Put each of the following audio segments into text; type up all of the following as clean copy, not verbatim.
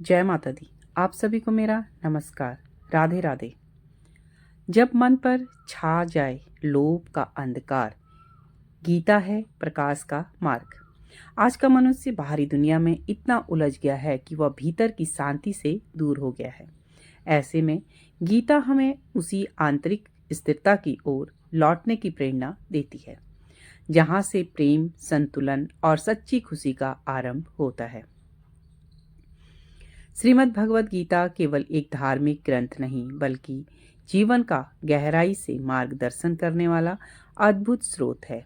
जय माता दी। आप सभी को मेरा नमस्कार। राधे राधे। जब मन पर छा जाए लोभ का अंधकार, गीता है प्रकाश का मार्ग। आज का मनुष्य बाहरी दुनिया में इतना उलझ गया है कि वह भीतर की शांति से दूर हो गया है। ऐसे में गीता हमें उसी आंतरिक स्थिरता की ओर लौटने की प्रेरणा देती है, जहाँ से प्रेम, संतुलन और सच्ची खुशी का आरंभ होता है। श्रीमद् भगवद गीता केवल एक धार्मिक ग्रंथ नहीं, बल्कि जीवन का गहराई से मार्गदर्शन करने वाला अद्भुत स्रोत है।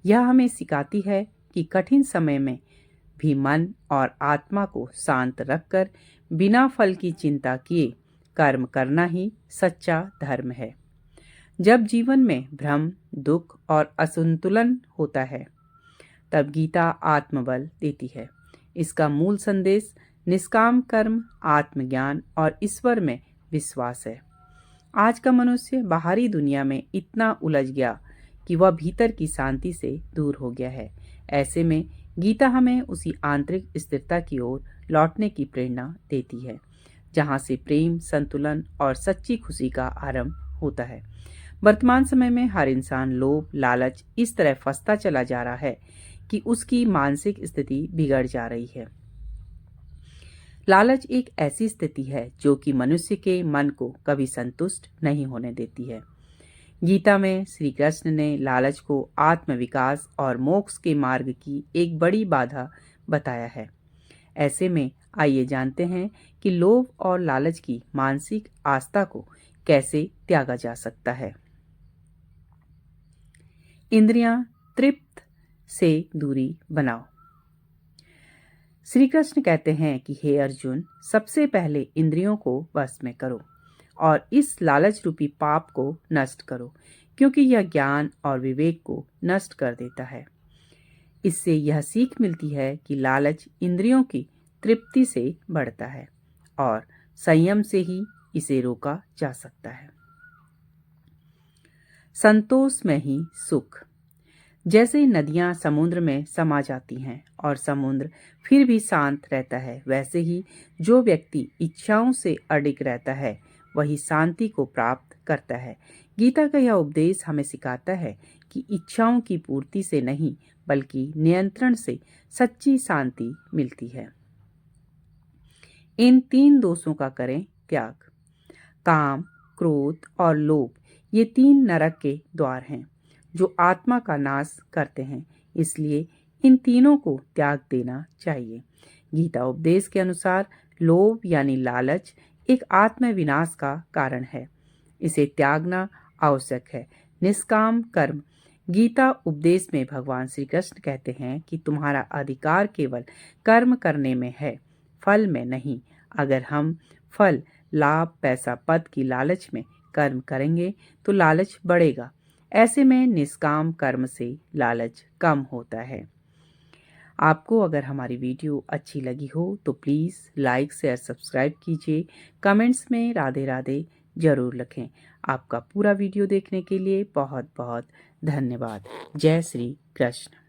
यह हमें सिखाती है कि कठिन समय में भी मन और आत्मा को शांत रखकर बिना फल की चिंता किए कर्म करना ही सच्चा धर्म है। जब जीवन में भ्रम, दुख और असंतुलन होता है, तब गीता आत्मबल देती है। इसका मूल संदेश निष्काम कर्म, आत्मज्ञान और ईश्वर में विश्वास है। आज का मनुष्य बाहरी दुनिया में इतना उलझ गया कि वह भीतर की शांति से दूर हो गया है। ऐसे में गीता हमें उसी आंतरिक स्थिरता की ओर लौटने की प्रेरणा देती है, जहाँ से प्रेम, संतुलन और सच्ची खुशी का आरंभ होता है। वर्तमान समय में हर इंसान लोभ, लालच इस तरह फंसता चला जा रहा है कि उसकी मानसिक स्थिति बिगड़ जा रही है। लालच एक ऐसी स्थिति है जो कि मनुष्य के मन को कभी संतुष्ट नहीं होने देती है। गीता में श्री कृष्ण ने लालच को आत्मविकास और मोक्ष के मार्ग की एक बड़ी बाधा बताया है। ऐसे में आइए जानते हैं कि लोभ और लालच की मानसिक आस्था को कैसे त्यागा जा सकता है। इंद्रियां तृप्त से दूरी बनाओ। श्री कृष्ण कहते हैं कि हे अर्जुन, सबसे पहले इंद्रियों को वश में करो और इस लालच रूपी पाप को नष्ट करो, क्योंकि यह ज्ञान और विवेक को नष्ट कर देता है। इससे यह सीख मिलती है कि लालच इंद्रियों की तृप्ति से बढ़ता है और संयम से ही इसे रोका जा सकता है। संतोष में ही सुख। जैसे नदियां समुद्र में समा जाती हैं और समुद्र फिर भी शांत रहता है, वैसे ही जो व्यक्ति इच्छाओं से अडिग रहता है वही शांति को प्राप्त करता है। गीता का यह उपदेश हमें सिखाता है कि इच्छाओं की पूर्ति से नहीं, बल्कि नियंत्रण से सच्ची शांति मिलती है। इन 3 दोषों का करें त्याग। काम, क्रोध और लोभ ये 3 नरक के द्वार हैं जो आत्मा का नाश करते हैं। इसलिए इन तीनों को त्याग देना चाहिए। गीता उपदेश के अनुसार लोभ यानी लालच एक आत्म विनाश का कारण है। इसे त्यागना आवश्यक है। निष्काम कर्म। गीता उपदेश में भगवान श्री कृष्ण कहते हैं कि तुम्हारा अधिकार केवल कर्म करने में है, फल में नहीं। अगर हम फल, लाभ, पैसा, पद की लालच में कर्म करेंगे तो लालच बढ़ेगा। ऐसे में निष्काम कर्म से लालच कम होता है। आपको अगर हमारी वीडियो अच्छी लगी हो तो प्लीज़ लाइक, शेयर, सब्सक्राइब कीजिए। कमेंट्स में राधे राधे जरूर लिखें। आपका पूरा वीडियो देखने के लिए बहुत बहुत धन्यवाद। जय श्री कृष्ण।